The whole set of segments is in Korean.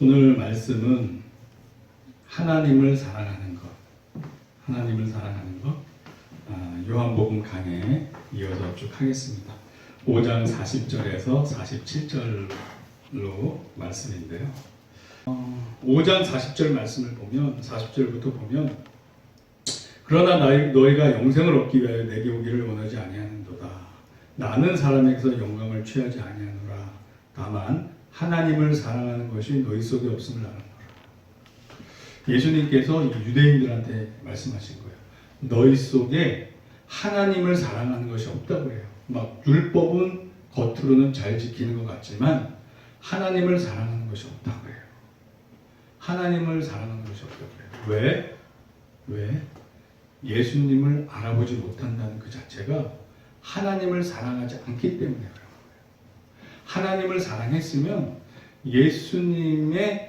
오늘 말씀은 하나님을 사랑하는 것, 하나님을 사랑하는 것, 요한복음 강해에 이어서 쭉 하겠습니다. 5장 40절에서 47절로 말씀인데요. 5장 40절 말씀을 보면, 40절부터 보면, 그러나 너희가 영생을 얻기 위하여 내게 오기를 원하지 아니하는도다. 나는 사람에게서 영광을 취하지 아니하노라. 다만 하나님을 사랑하는 것이 너희 속에 없음을 아노라. 예수님께서 유대인들한테 말씀하신 거예요. 너희 속에 하나님을 사랑하는 것이 없다고 해요. 막 율법은 겉으로는 잘 지키는 것 같지만 하나님을 사랑하는 것이 없다고 해요. 하나님을 사랑하는 것이 없다고 해요. 왜? 예수님을 알아보지 못한다는 그 자체가 하나님을 사랑하지 않기 때문에 그래요. 하나님을 사랑했으면 예수님이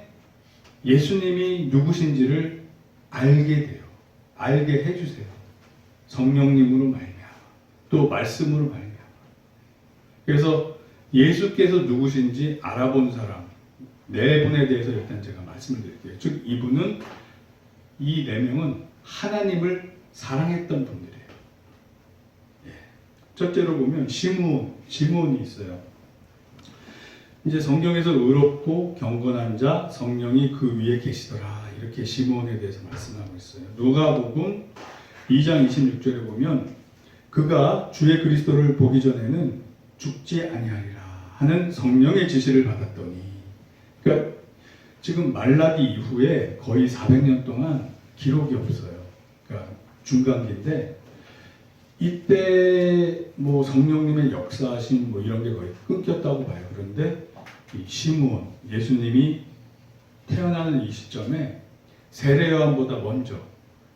누구신지를 알게 돼요. 알게 해주세요. 성령님으로 말미암아, 또 말씀으로 말미암아. 그래서 예수께서 누구신지 알아본 사람 네 분에 대해서 일단 제가 말씀을 드릴게요. 즉 이분은, 이 네 명은 하나님을 사랑했던 분들이에요. 첫째로 보면 시므온이 있어요. 이제 성경에서 의롭고 경건한 자, 성령이 그 위에 계시더라, 이렇게 시므온에 대해서 말씀하고 있어요. 누가복음 2장 26절에 보면 그가 주의 그리스도를 보기 전에는 죽지 아니하리라 하는 성령의 지시를 받았더니, 그러니까 지금 말라기 이후에 거의 400년 동안 기록이 없어요. 그러니까 중간기인데 이때 뭐 성령님의 역사하신 뭐 이런 게 거의 끊겼다고 봐요. 그런데 이 시므온, 예수님이 태어나는 이 시점에 세례 요한보다 먼저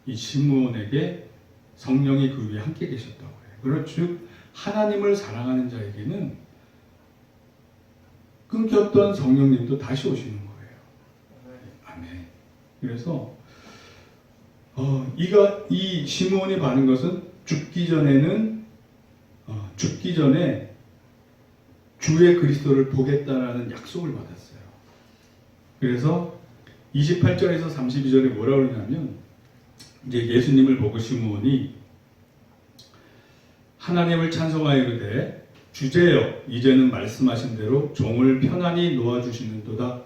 이 시므온에게 성령이 그 위에 함께 계셨다고 해요. 그렇죠. 즉 하나님을 사랑하는 자에게는 끊겼던 성령님도 다시 오시는 거예요. 아멘. 그래서 이 시므온이 받은 것은 죽기 전에 주의 그리스도를 보겠다라는 약속을 받았어요. 그래서 28절에서 32절에 뭐라 그러냐면, 이제 예수님을 보고 시므온이 하나님을 찬송하여 이르되 주제여 이제는 말씀하신 대로 종을 편안히 놓아주시는도다.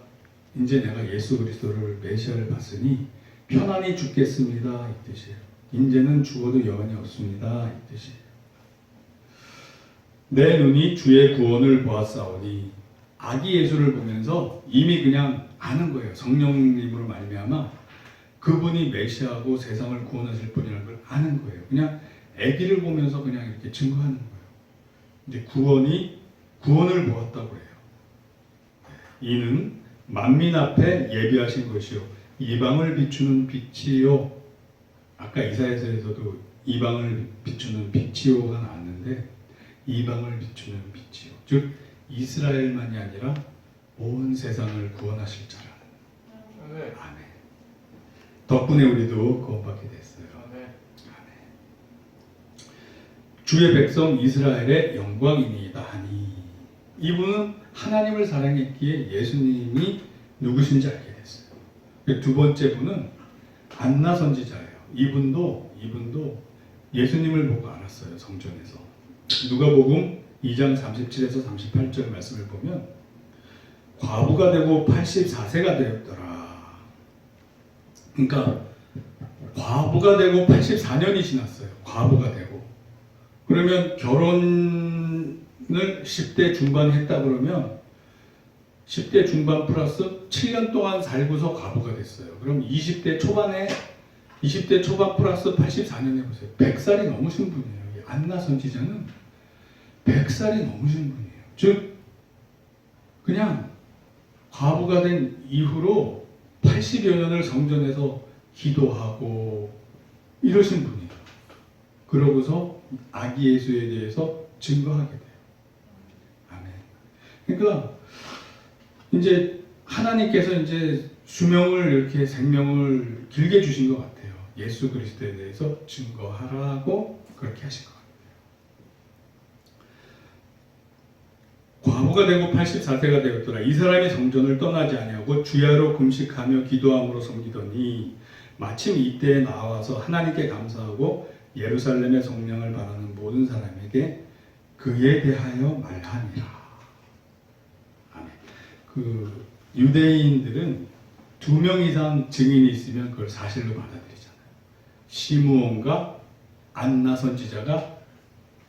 이제 내가 예수 그리스도를 메시아를 봤으니 편안히 죽겠습니다, 이 뜻이에요. 이제는 죽어도 여한이 없습니다, 이 뜻이에요. 내 눈이 주의 구원을 보았사오니, 아기 예수를 보면서 이미 그냥 아는 거예요. 성령님으로 말미암아 그분이 메시아고 세상을 구원하실 분이라는 걸 아는 거예요. 그냥 아기를 보면서 그냥 이렇게 증거하는 거예요. 이제 구원을 보았다고 해요. 이는 만민 앞에 예비하신 것이요 이방을 비추는 빛이요. 아까 이사야서에서도 이방을 비추는 빛이요가 나왔는데 이방을 비추는 빛이요. 즉 이스라엘만이 아니라 온 세상을 구원하실 자라는. 아멘. 덕분에 우리도 구원받게 됐어요. 아멘. 주의 백성 이스라엘의 영광이니이다 하니, 이분은 하나님을 사랑했기에 예수님이 누구신지 알게 됐어요. 두 번째 분은 안나 선지자예요. 이분도 예수님을 보고 알았어요. 성전에서. 누가복음 2장 37에서 38절 말씀을 보면 과부가 되고 84세가 되었더라. 그러니까 과부가 되고 84년이 지났어요. 과부가 되고. 그러면 결혼을 10대 중반 했다 그러면 10대 중반 플러스 7년 동안 살고서 과부가 됐어요. 그럼 20대 초반 플러스 84년 해보세요. 100살이 넘으신 분이에요. 안나 선지자는 100살이 넘으신 분이에요. 즉 그냥 과부가 된 이후로 80여 년을 성전에서 기도하고 이러신 분이에요. 그러고서 아기 예수에 대해서 증거하게 돼요. 아멘. 그러니까 이제 하나님께서 이제 수명을, 이렇게 생명을 길게 주신 것 같아요. 예수 그리스도에 대해서 증거하라고 그렇게 하신 것 같아요. 과부가 되고 84세가 되었더라. 이 사람이 성전을 떠나지 아니하고 주야로 금식하며 기도함으로 섬기더니 마침 이때에 나와서 하나님께 감사하고 예루살렘의 성령을 바라는 모든 사람에게 그에 대하여 말하니라. 아멘. 그 유대인들은 2명 이상 증인이 있으면 그걸 사실로 받아들이잖아요. 시므온과 안나 선지자가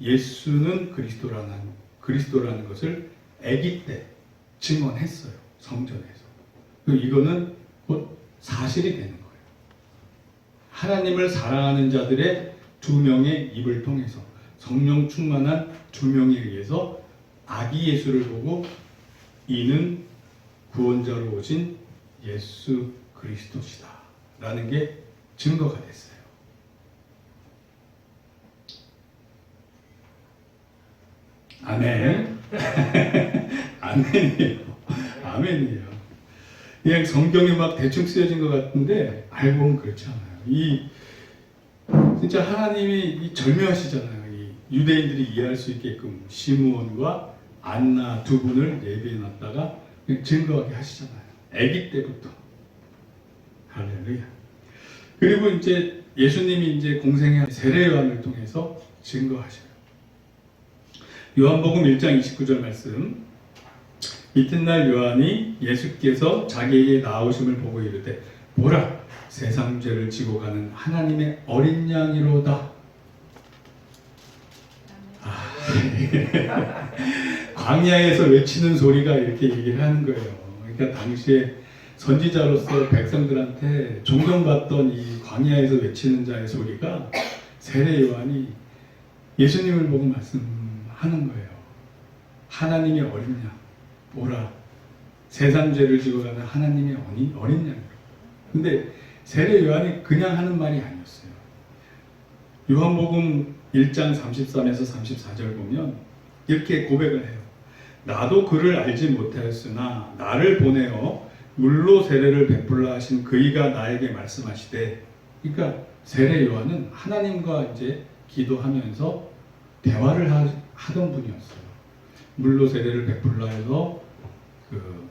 예수는 그리스도라는 것을 아기 때 증언했어요. 성전에서. 이거는 곧 사실이 되는 거예요. 하나님을 사랑하는 자들의 2명의 입을 통해서 성령 충만한 2명에 의해서 아기 예수를 보고 이는 구원자로 오신 예수 그리스도시다 라는 게 증거가 됐어요. 아멘. 아멘이에요. 아멘이에요. 그냥 성경이 막 대충 쓰여진 것 같은데 알고 보면 그렇지 않아요. 진짜 하나님이 절묘하시잖아요. 이 유대인들이 이해할 수 있게끔 시므온과 안나 2분을 예비해 놨다가 증거하게 하시잖아요. 아기 때부터. 할렐루야. 그리고 이제 예수님이 이제 공생의 세례 요한을 통해서 증거하셔요. 요한복음 1장 29절 말씀. 이튿날 요한이 예수께서 자기에게 나오심을 보고 이르되 보라 세상 죄를 지고 가는 하나님의 어린 양이로다. 광야에서 외치는 소리가 이렇게 얘기를 하는 거예요. 그러니까 당시에 선지자로서 백성들한테 존경받던 이 광야에서 외치는 자의 소리가 세례 요한이 예수님을 보고 말씀하는 거예요. 하나님의 어린 양, 보라 세상 죄를 지고 가는 하나님의 어린 양. 근데 세례 요한이 그냥 하는 말이 아니었어요. 요한복음 1장 33에서 34절 보면 이렇게 고백을 해요. 나도 그를 알지 못하였으나 나를 보내어 물로 세례를 베풀라 하신 그이가 나에게 말씀하시되, 그러니까 세례 요한은 하나님과 이제 기도하면서 대화를 하던 분이었어요. 물로 세례를 베풀라 해서 그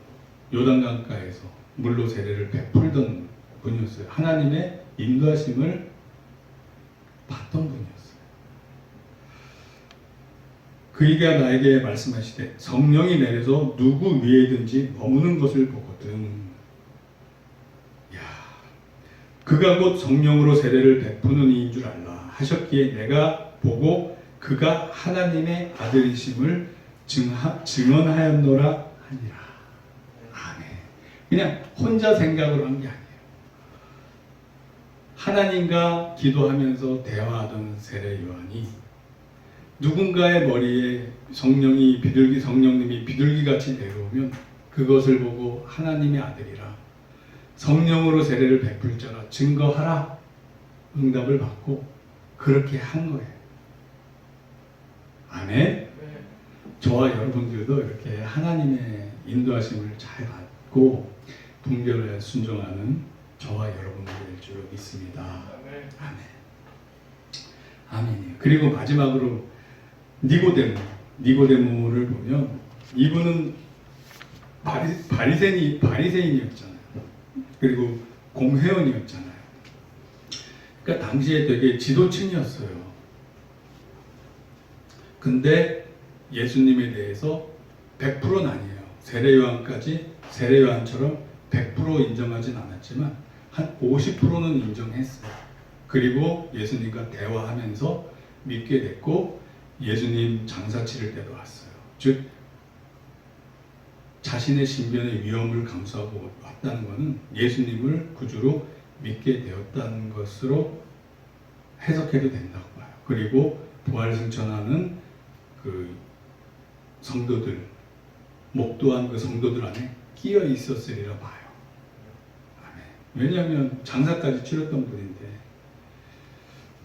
요단강가에서 물로 세례를 베풀던 분이었어요. 하나님의 인도하심을 받던 분이었어요. 그이가 나에게 말씀하시되 성령이 내려서 누구 위에든지 머무는 것을 보거든. 야, 그가 곧 성령으로 세례를 베푸는 이인 줄 알라 하셨기에 내가 보고 그가 하나님의 아들이심을 증언하였노라 하니라. 아멘. 그냥 혼자 생각으로 한 게 아니에요. 하나님과 기도하면서 대화하던 세례 요한이 누군가의 머리에 성령님이 비둘기같이 내려오면 그것을 보고 하나님의 아들이라 성령으로 세례를 베풀 자라 증거하라 응답을 받고 그렇게 한 거예요. 아멘. 저와 여러분들도 이렇게 하나님의 인도하심을 잘 받고 분별하여 순종하는 저와 여러분들일 줄 믿습니다. 아멘. 아멘이에요. 그리고 마지막으로 니고데모를 보면 이분은 바리새인이었잖아요. 그리고 공회원이었잖아요. 그러니까 당시에 되게 지도층이었어요. 근데 예수님에 대해서 100%는 아니에요. 세례 요한처럼 100% 인정하진 않았지만 한 50%는 인정했어요. 그리고 예수님과 대화하면서 믿게 됐고 예수님 장사 치를 때도 왔어요. 즉 자신의 신변의 위험을 감수하고 왔다는 것은 예수님을 구주로 믿게 되었다는 것으로 해석해도 된다고 봐요. 그리고 부활승천하는 그 성도들, 목도한 그 성도들 안에 끼어 있었으리라 봐요. 아멘. 왜냐하면 장사까지 치렀던 분인데.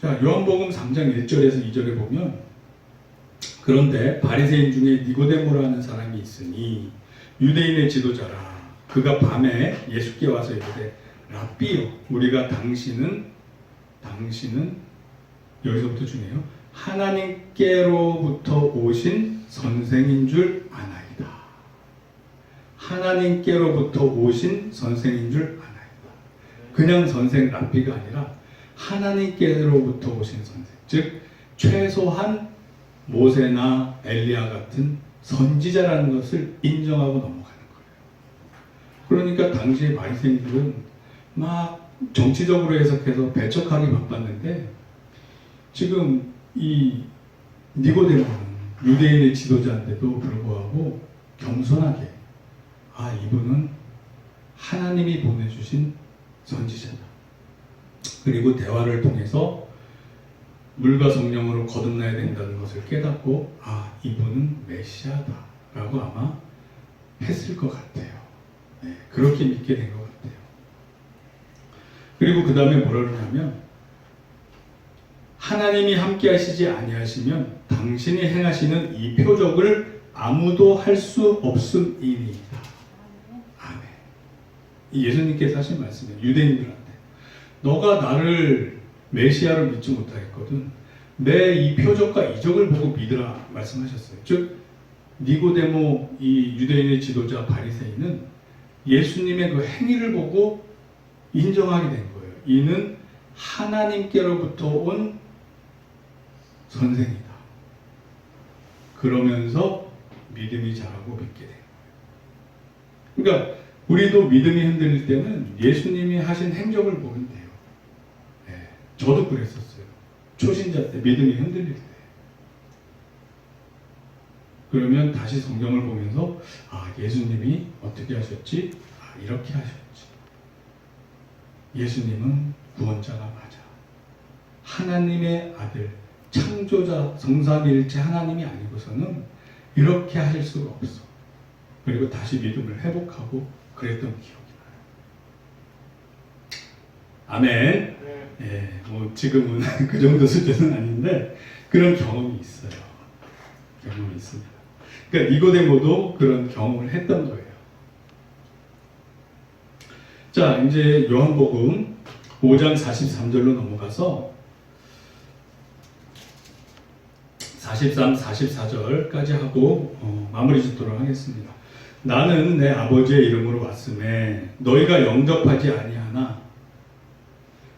자, 요한복음 3장 1절에서 2절에 보면 그런데 바리새인 중에 니고데모라는 사람이 있으니 유대인의 지도자라. 그가 밤에 예수께 와서 이르되 랍비요, 우리가 당신은 여기서부터 중요해요. 하나님께로부터 오신 선생인 줄 아나이다. 하나님께로부터 오신 선생인 줄 아나이다. 그냥 선생 랍비가 아니라 하나님께로부터 오신 선생, 즉 최소한 모세나 엘리야 같은 선지자라는 것을 인정하고 넘어가는 거예요. 그러니까 당시의 바리새인들은 막 정치적으로 해석해서 배척하기 바빴는데, 지금 이 니고데모는 유대인의 지도자인데도 불구하고 겸손하게, 아, 이분은 하나님이 보내주신 선지자다. 그리고 대화를 통해서 물과 성령으로 거듭나야 된다는 것을 깨닫고, 아, 이분은 메시아다 라고 아마 했을 것 같아요. 네, 그렇게 믿게 된 것 같아요. 그리고 그 다음에 뭐라 그러냐면, 하나님이 함께 하시지 아니하시면 당신이 행하시는 이 표적을 아무도 할 수 없음이니이다. 아멘. 이 예수님께서 하신 말씀이에요. 유대인들한테. 너가 나를 메시아로 믿지 못하겠거든. 내 이 표적과 이적을 보고 믿으라 말씀하셨어요. 즉 니고데모, 이 유대인의 지도자 바리새인은 예수님의 그 행위를 보고 인정하게 된 거예요. 이는 하나님께로부터 온 선생이다. 그러면서 믿음이 자라고 믿게 된 거예요. 그러니까 우리도 믿음이 흔들릴 때는 예수님이 하신 행적을 보면 돼요. 네, 저도 그랬었어요. 초신자 때 믿음이 흔들릴 때. 그러면 다시 성경을 보면서, 아, 예수님이 어떻게 하셨지? 아, 이렇게 하셨지. 예수님은 구원자가 맞아. 하나님의 아들, 창조자, 성삼위일체 하나님이 아니고서는 이렇게 하실 수가 없어. 그리고 다시 믿음을 회복하고 그랬던 기억이 나요. 아멘. 예, 뭐 지금은 그 정도 수준은 아닌데 그런 경험이 있어요. 경험이 있습니다. 그러니까 니고데모도 그런 경험을 했던 거예요. 자, 이제 요한복음 5장 43절로 넘어가서 43, 44절까지 하고 마무리 짓도록 하겠습니다. 나는 내 아버지의 이름으로 왔음에 너희가 영접하지 아니하나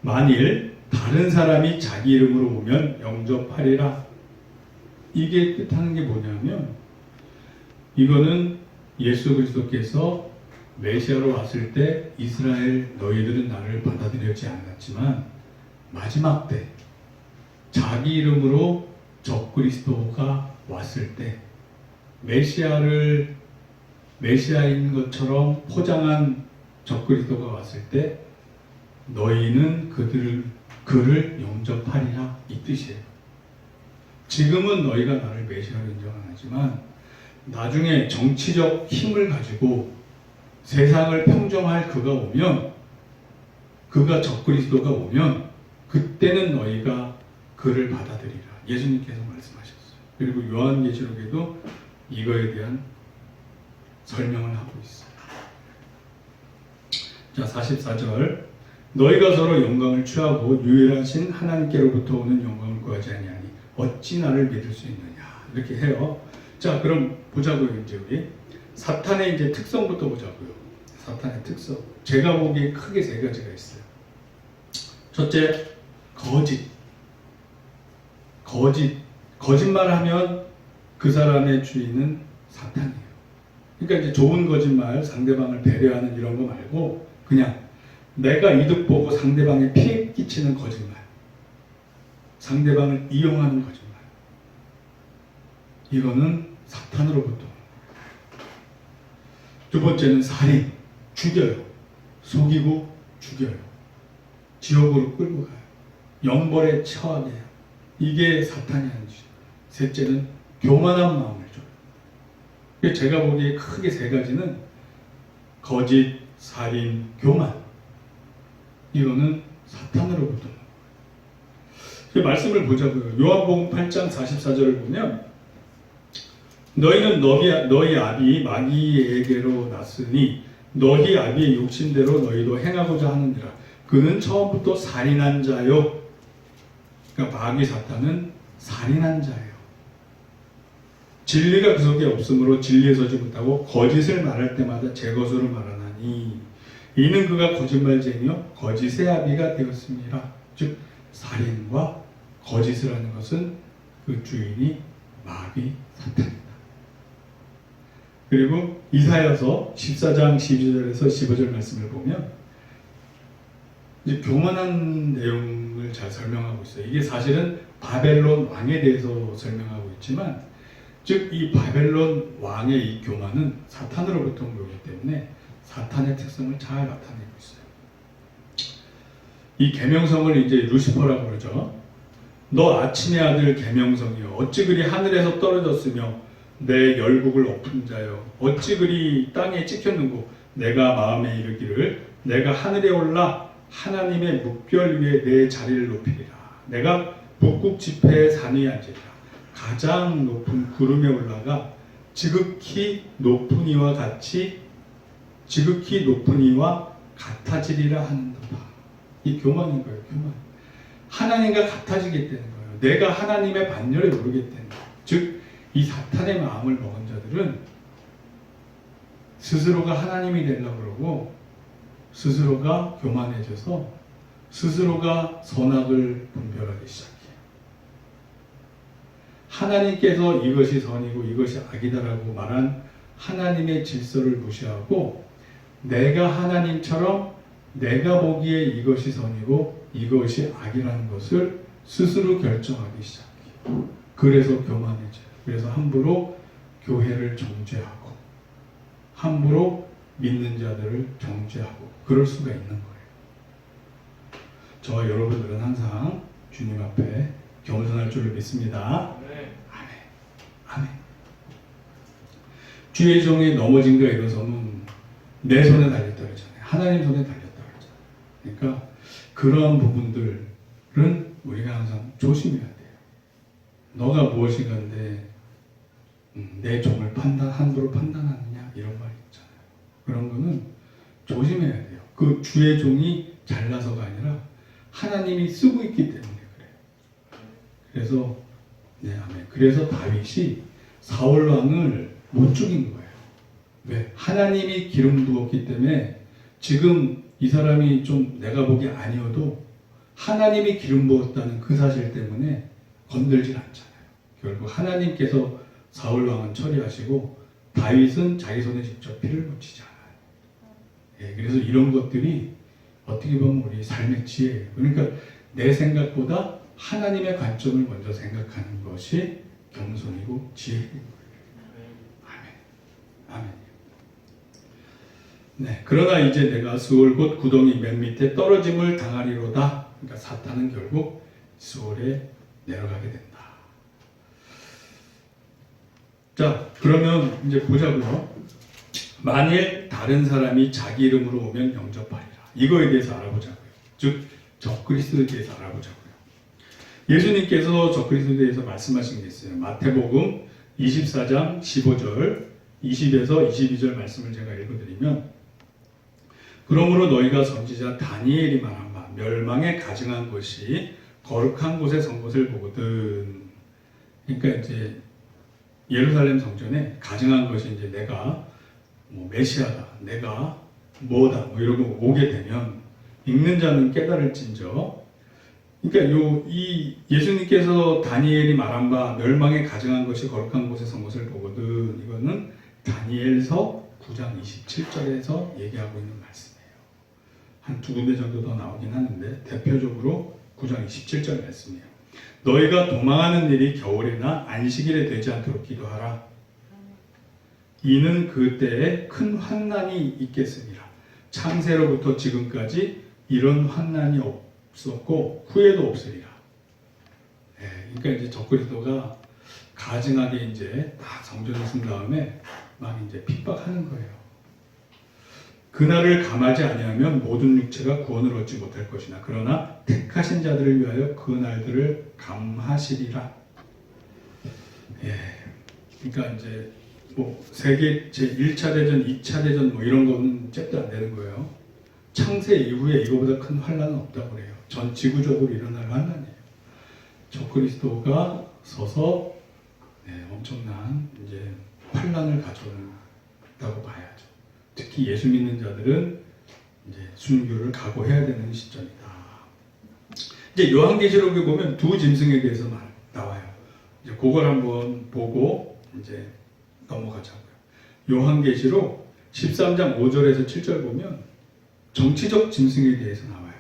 만일 다른 사람이 자기 이름으로 오면 영접하리라. 이게 뜻하는 게 뭐냐면, 이거는 예수 그리스도께서 메시아로 왔을 때 이스라엘 너희들은 나를 받아들이지 않았지만 마지막 때 자기 이름으로 적그리스도가 왔을 때 메시아인 것처럼 포장한 적그리스도가 왔을 때 너희는 그를 영접하리라, 이 뜻이에요. 지금은 너희가 나를 메시아로 인정 안 하지만 나중에 정치적 힘을 가지고 세상을 평정할 그가 오면, 그가 적그리스도가 오면 그때는 너희가 그를 받아들이라. 예수님께서 말씀하셨어요. 그리고 요한계시록에도 이거에 대한 설명을 하고 있어요. 자, 44절. 너희가 서로 영광을 취하고 유일하신 하나님께로부터 오는 영광을 구하지 아니하니 어찌 나를 믿을 수 있느냐. 이렇게 해요. 자, 그럼 보자고요. 이제 우리 사탄의 이제 특성부터 보자고요. 사탄의 특성. 제가 보기에 크게 세 가지가 있어요. 첫째, 거짓말하면 그 사람의 주인은 사탄이에요. 그러니까 이제 좋은 거짓말, 상대방을 배려하는 이런 거 말고 그냥 내가 이득 보고 상대방에 피해 끼치는 거짓말, 상대방을 이용하는 거짓말, 이거는 사탄으로부터. 두 번째는 살인, 죽여요. 속이고 죽여요. 지옥으로 끌고 가요. 영벌에 처하게 해요. 이게 사탄이 하는 짓이에요. 셋째는 교만한 마음을 줘요. 제가 보기에 크게 세 가지는 거짓, 살인, 교만. 이거는 사탄으로부터. 말씀을 보자고요. 요한복음 8장 44절을 보면, 너희는 너희 아비 마귀에게로 났으니 너희 아비의 욕심대로 너희도 행하고자 하느니라. 그는 처음부터 살인한 자요. 그러니까 마귀 사탄은 살인한 자예요. 진리가 그 속에 없으므로 진리에 서지 못하고 거짓을 말할 때마다 제 것으로 말하나니 이는 그가 거짓말쟁이요 거짓의 아비가 되었습니다. 즉 살인과 거짓을 하는 것은 그 주인이 마귀 사탄입니다. 그리고 이사야서 14장 12절에서 15절 말씀을 보면 이제 교만한 내용을 잘 설명하고 있어요. 이게 사실은 바벨론 왕에 대해서 설명하고 있지만 즉 이 바벨론 왕의 이 교만은 사탄으로부터 온 거기 때문에 사탄의 특성을 잘 나타내고 있어요. 이 계명성을 이제 루시퍼라고 그러죠. 너 아침의 아들 계명성이여 어찌 그리 하늘에서 떨어졌으며 내 열국을 엎은 자여 어찌 그리 땅에 찍혔는고 내가 마음에 이르기를 내가 하늘에 올라 하나님의 묵별 위에 내 자리를 높이리라. 내가 북극 지폐의 산 위에 앉으리라. 가장 높은 구름에 올라가 지극히 높은 이와 같아지리라 하는도다. 이 교만인 거예요. 교만. 하나님과 같아지게 되는 거예요. 내가 하나님의 반열에 오르게 되는 거예요. 즉 이 사탄의 마음을 먹은 자들은 스스로가 하나님이 되려고 그러고 스스로가 교만해져서 스스로가 선악을 분별하기 시작해요. 하나님께서 이것이 선이고 이것이 악이다라고 말한 하나님의 질서를 무시하고 내가 하나님처럼 내가 보기에 이것이 선이고 이것이 악이라는 것을 스스로 결정하기 시작해요. 그래서 교만해져요. 그래서 함부로 교회를 정죄하고 함부로 믿는 자들을 정죄하고 그럴 수가 있는 거예요. 저와 여러분들은 항상 주님 앞에 겸손할 줄을 믿습니다. 아멘. 아멘. 주의 종이 넘어진가 일어서면 내 손에 달렸다 그러잖아요. 하나님 손에 달렸다 그러잖아요. 그러니까 그러한 부분들은 우리가 항상 조심해야 돼요. 너가 무엇인가인데 내 종을 함부로 판단하느냐 이런 말이 있잖아요. 그런 거는 조심해야 돼요. 그 주의 종이 잘나서가 아니라 하나님이 쓰고 있기 때문에 그래요. 그래서 아멘. 그래서 다윗이 사울 왕을 못 죽인 거예요. 왜? 하나님이 기름 부었기 때문에 지금 이 사람이 좀 내가 보기 아니어도 하나님이 기름 부었다는 그 사실 때문에 건들질 않잖아요. 결국 하나님께서 사울 왕은 처리하시고 다윗은 자기 손에 직접 피를 묻히지 않아요. 예, 그래서 이런 것들이 어떻게 보면 우리 삶의 지혜예요. 그러니까 내 생각보다 하나님의 관점을 먼저 생각하는 것이 겸손이고 지혜인 거예요. 아멘. 아멘. 네, 그러나 이제 내가 수월 곧 구덩이 맨 밑에 떨어짐을 당하리로다. 그러니까 사탄은 결국 수월에 내려가게 된다. 자, 그러면 이제 보자고요. 만일 다른 사람이 자기 이름으로 오면 영접하리라. 이거에 대해서 알아보자고요. 즉, 적그리스도에 대해서 알아보자고요. 예수님께서 적그리스도에 대해서 말씀하신 게 있어요. 마태복음 24장 15절, 20에서 22절 말씀을 제가 읽어드리면 그러므로 너희가 선지자 다니엘이 말한 바 멸망에 가증한 것이 거룩한 곳에 선 것을 보거든. 그러니까 이제 예루살렘 성전에 가증한 것이 이제 내가 뭐 메시아다, 내가 뭐다, 뭐 이러고 오게 되면 읽는 자는 깨달을진저. 그러니까 이 예수님께서 다니엘이 말한 바 멸망에 가증한 것이 거룩한 곳에 선 것을 보거든. 이거는 다니엘서 9장 27절에서 얘기하고 있는 말씀이에요. 한 두 군데 정도 더 나오긴 하는데 대표적으로 9장 27절 말씀이에요. 너희가 도망하는 일이 겨울이나 안식일에 되지 않도록 기도하라. 이는 그때에 큰 환난이 있겠습니다. 창세로부터 지금까지 이런 환난이 없었고 후에도 없으리라. 그러니까 이제 적그리스도가 가증하게 이제 딱 성전에 쓴 다음에 막 이제 핍박하는 거예요. 그날을 감하지 아니하면 모든 육체가 구원을 얻지 못할 것이나 그러나 택하신 자들을 위하여 그 날들을 감하시리라. 그러니까 이제 뭐 세계 제 1차 대전, 2차 대전 뭐 이런 거는 잽도 안 되는 거예요. 창세 이후에 이거보다 큰 환란은 없다고 그래요. 전 지구적으로 일어날 환란이에요. 적그리스도가 서서 엄청난 이제 환란을 가져온다고 봐야죠. 특히 예수 믿는 자들은 이제 순교를 각오해야 되는 시점이다. 이제 요한계시록에 보면 두 짐승에 대해서 나와요. 이제 그걸 한번 보고 이제 넘어가자고요. 요한계시록 13장 5절에서 7절 보면 정치적 짐승에 대해서 나와요.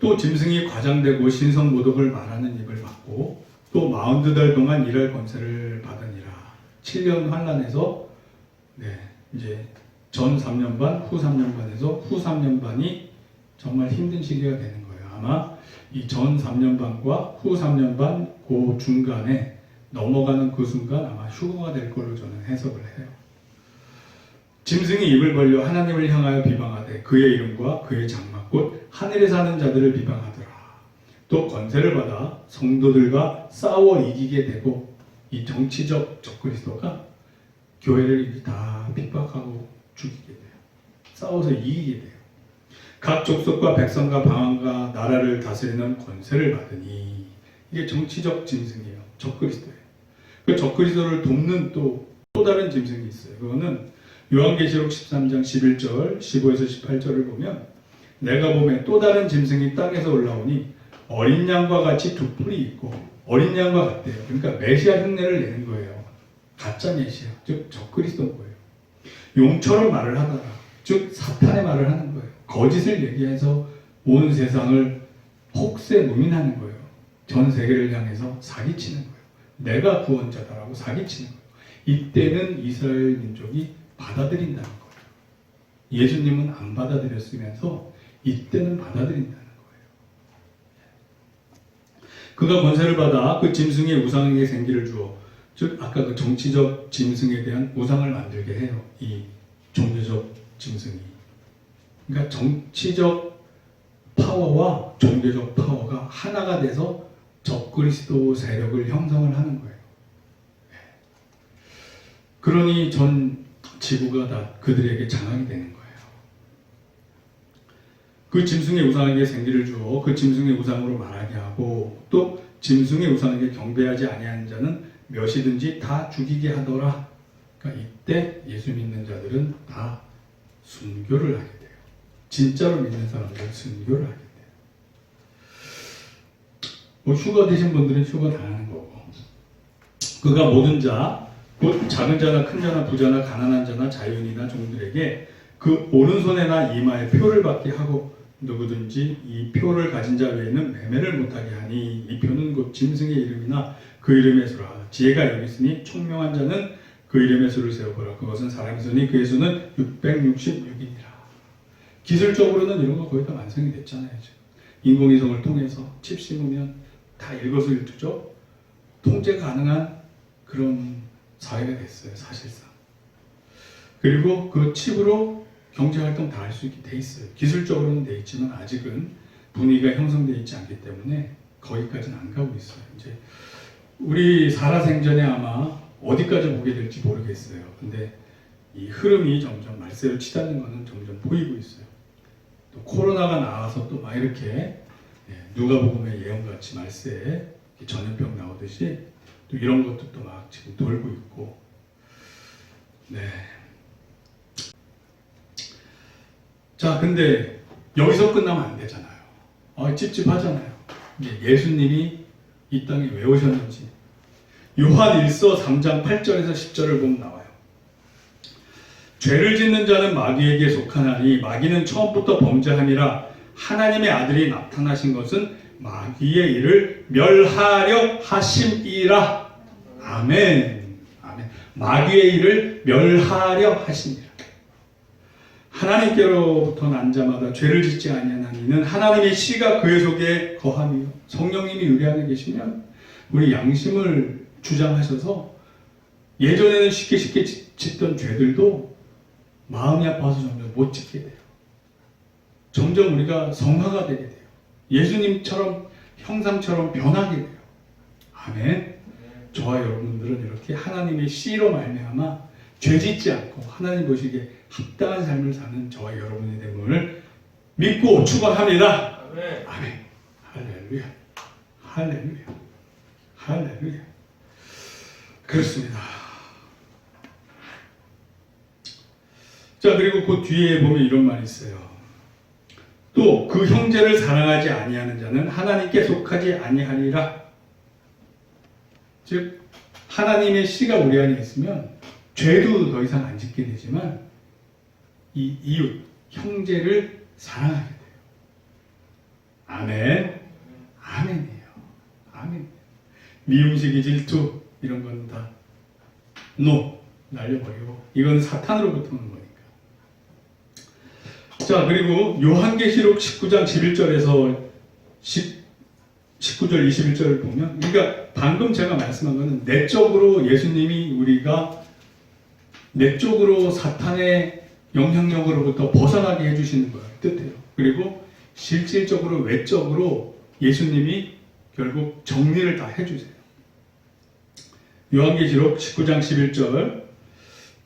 또 짐승이 과장되고 신성모독을 말하는 입을 받고 또 42달 동안 일할 권세를 받으니라. 7년 환란에서 이제 전 3년 반, 후 3년 반에서 후 3년 반이 정말 힘든 시기가 되는 거예요. 아마 이 전 3년 반과 후 3년 반 그 중간에 넘어가는 그 순간 아마 휴거가 될 걸로 저는 해석을 해요. 짐승이 입을 벌려 하나님을 향하여 비방하되 그의 이름과 그의 장막 곧 하늘에 사는 자들을 비방하더라. 또 권세를 받아 성도들과 싸워 이기게 되고 이 정치적 적그리스도가 교회를 다 핍박하고 죽이게 돼요. 싸워서 이기게 돼요. 각 족속과 백성과 방언과 나라를 다스리는 권세를 받으니 이게 정치적 짐승이에요. 적그리스도예요. 그 적그리스도를 돕는 또 다른 짐승이 있어요. 그거는 요한계시록 13장 11절 15에서 18절을 보면 내가 보매 또 다른 짐승이 땅에서 올라오니 어린 양과 같이 두 뿔이 있고 어린 양과 같대요. 그러니까 메시아 흉내를 내는 거예요. 가짜 메시아, 즉 적그리스도인 거예요. 용처럼 말을 하다가 즉 사탄의 말을 하는 거예요. 거짓을 얘기해서 온 세상을 혹세무민하는 거예요. 전 세계를 향해서 사기치는 거예요. 내가 구원자다라고 사기치는 거예요. 이때는 이스라엘 민족이 받아들인다는 거예요. 예수님은 안 받아들였으면서 이때는 받아들인다는 거예요. 그가 권세를 받아 그 짐승의 우상에게 생기를 주어 즉 아까 그 정치적 짐승에 대한 우상을 만들게 해요. 이 종교적 짐승이. 그러니까 정치적 파워와 종교적 파워가 하나가 돼서 적그리스도 세력을 형성을 하는 거예요. 그러니 전 지구가 다 그들에게 장악이 되는 거예요. 그 짐승의 우상에게 생기를 주어 그 짐승의 우상으로 말하게 하고 또 짐승의 우상에게 경배하지 아니하는 자는 몇이든지 다 죽이게 하더라. 그러니까 이때 예수 믿는 자들은 다 순교를 하게 돼요. 진짜로 믿는 사람들은 순교를 하게 돼요. 뭐 휴가 되신 분들은 휴가 다 하는 거고. 그가 모든 자, 곧 작은 자나 큰 자나 부자나 가난한 자나 자유인이나 종들에게 그 오른손에나 이마에 표를 받게 하고 누구든지 이 표를 가진 자 외에는 매매를 못하게 하니 이 표는 곧 짐승의 이름이나 그 이름의 수라. 지혜가 여기 있으니 총명한 자는 그 이름의 수를 세워보라. 그것은 사람의 수니 그의 수는 666이니라. 기술적으로는 이런 거 거의 다 완성이 됐잖아요. 지금. 인공위성을 통해서 칩 심으면 다 일거수일투족 통제 가능한 그런 사회가 됐어요. 사실상. 그리고 그 칩으로 경제활동 다 할 수 있게 돼 있어요. 기술적으로는 돼 있지만 아직은 분위기가 형성되어 있지 않기 때문에 거기까지는 안 가고 있어요. 이제 우리 살아생전에 아마 어디까지 보게 될지 모르겠어요. 근데 이 흐름이 점점 말세를 치닫는 것은 점점 보이고 있어요. 또 코로나가 나와서 또 막 이렇게 누가복음의 예언같이 말세에 전염병 나오듯이 또 이런 것도 또 막 지금 돌고 있고. 자, 근데 여기서 끝나면 안 되잖아요. 찝찝하잖아요. 예수님이 이 땅에 왜 오셨는지 요한 1서 3장 8절에서 10절을 보면 나와요. 죄를 짓는 자는 마귀에게 속하나니 마귀는 처음부터 범죄함이라 하나님의 아들이 나타나신 것은 마귀의 일을 멸하려 하심이라. 아멘. 아멘. 마귀의 일을 멸하려 하심이라. 하나님께로부터 난 자마다 죄를 짓지 아니하는 이는 하나님의 씨가 그의 속에 거함이요. 성령님이 우리 안에 계시면 우리 양심을 주장하셔서 예전에는 쉽게 짓던 죄들도 마음이 아파서 점점 못 짓게 돼요. 점점 우리가 성화가 되게 돼요. 예수님처럼 형상처럼 변하게 돼요. 아멘. 저와 여러분들은 이렇게 하나님의 씨로 말미암아 죄짓지 않고 하나님 보시기에 합당한 삶을 사는 저와 여러분이 됨을 믿고 축원합니다. 아멘. 아멘. 할렐루야. 할렐루야. 할렐루야. 그렇습니다. 자, 그리고 그 뒤에 보면 이런 말이 있어요. 또 그 형제를 사랑하지 아니하는 자는 하나님께 속하지 아니하리라. 즉 하나님의 씨가 우리 안에 있으면 죄도 더 이상 안 짓게 되지만 이 이웃, 형제를 사랑하게 돼요. 아멘. 아멘이에요. 아멘. 미움시기, 질투 이런 건 다 날려버리고 이건 사탄으로부터 오는 거니까. 자, 그리고 요한계시록 19장 11절에서 19절 21절을 보면, 그러니까 방금 제가 말씀한 것은 내적으로 예수님이 우리가 내적으로 사탄의 영향력으로부터 벗어나게 해주시는 걸 뜻해요. 그리고 실질적으로 외적으로 예수님이 결국 정리를 다 해주세요. 요한계시록 19장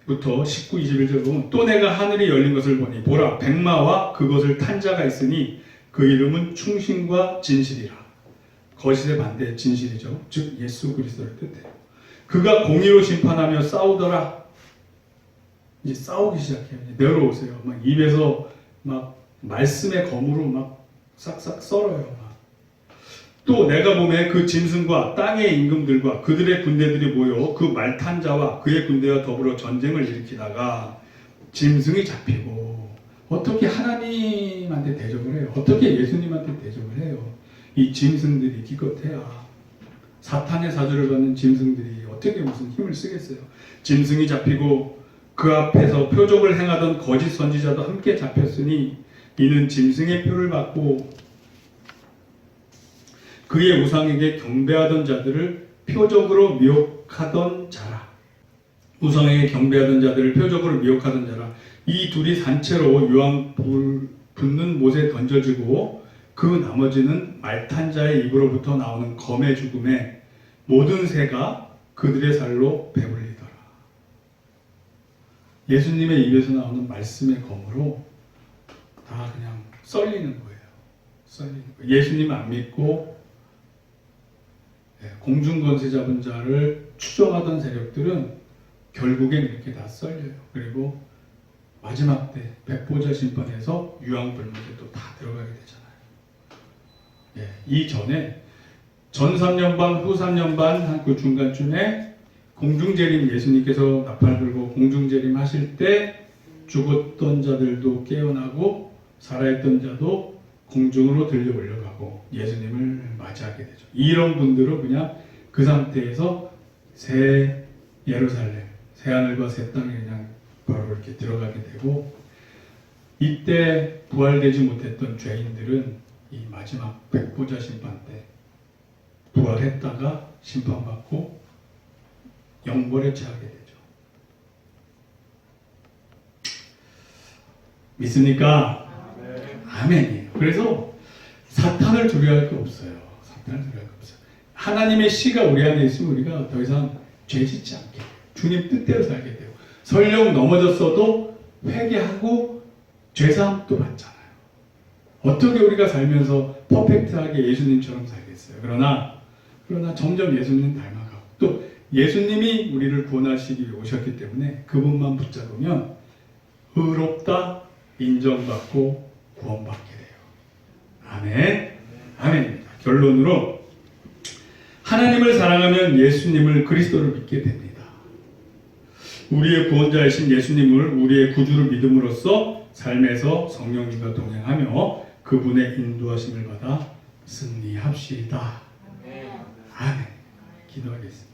11절부터 19, 21절 보면 또 내가 하늘이 열린 것을 보니 보라 백마와 그것을 탄 자가 있으니 그 이름은 충신과 진실이라. 거짓의 반대 진실이죠. 즉 예수 그리스도를 뜻해요. 그가 공의로 심판하며 싸우더라. 이제 싸우기 시작해요. 내려오세요. 막 입에서 막 말씀의 검으로 막 싹싹 썰어요. 또 내가 보매 그 짐승과 땅의 임금들과 그들의 군대들이 모여 그 말탄 자와 그의 군대와 더불어 전쟁을 일으키다가 짐승이 잡히고. 어떻게 하나님한테 대적을 해요? 어떻게 예수님한테 대적을 해요? 이 짐승들이 기껏해야 사탄의 사주를 받는 짐승들이 어떻게 무슨 힘을 쓰겠어요? 짐승이 잡히고 그 앞에서 표적을 행하던 거짓 선지자도 함께 잡혔으니 이는 짐승의 표를 받고 그의 우상에게 경배하던 자들을 표적으로 미혹하던 자라. 우상에게 경배하던 자들을 표적으로 미혹하던 자라. 이 둘이 산채로 유황 붙는 못에 던져지고 그 나머지는 말탄 자의 입으로부터 나오는 검의 죽음에 모든 새가 그들의 살로 배불리더라. 예수님의 입에서 나오는 말씀의 검으로 다 그냥 썰리는 거예요. 썰리는 거예요. 예수님 안 믿고 공중권세 잡은 자를 추종하던 세력들은 결국엔 이렇게 다 썰려요. 그리고 마지막 때 백보자 심판에서 유황불못에 또 다 들어가게 되잖아요. 이 전에 전 3년 반, 후 3년 반 한 그 중간쯤에 공중재림 예수님께서 나팔 불고 공중재림 하실 때 죽었던 자들도 깨어나고 살아있던 자도 공중으로 들려 올려가고 예수님을 맞이하게 되죠. 이런 분들은 그냥 그 상태에서 새 예루살렘, 새 하늘과 새 땅에 그냥 바로 이렇게 들어가게 되고, 이때 부활되지 못했던 죄인들은 이 마지막 백보자 심판 때 부활했다가 심판받고 영벌에 처하게 되죠. 믿습니까? 아멘이에요. 그래서 사탄을 두려워할 게 없어요. 사탄을 두려워할 게 없어요. 하나님의 씨가 우리 안에 있으면 우리가 더 이상 죄 짓지 않게 돼요. 주님 뜻대로 살게 돼요. 설령 넘어졌어도 회개하고 죄사함도 받잖아요. 어떻게 우리가 살면서 퍼펙트하게 예수님처럼 살겠어요. 그러나 점점 예수님 닮아가고, 또 예수님이 우리를 구원하시기 위해 오셨기 때문에 그분만 붙잡으면 의롭다 인정받고 구원받게 돼요. 아멘. 아멘입니다. 결론으로 하나님을 사랑하면 예수님을 그리스도를 믿게 됩니다. 우리의 구원자이신 예수님을 우리의 구주를 믿음으로써 삶에서 성령님과 동행하며 그분의 인도하심을 받아 승리합시다. 아멘. 기도하겠습니다.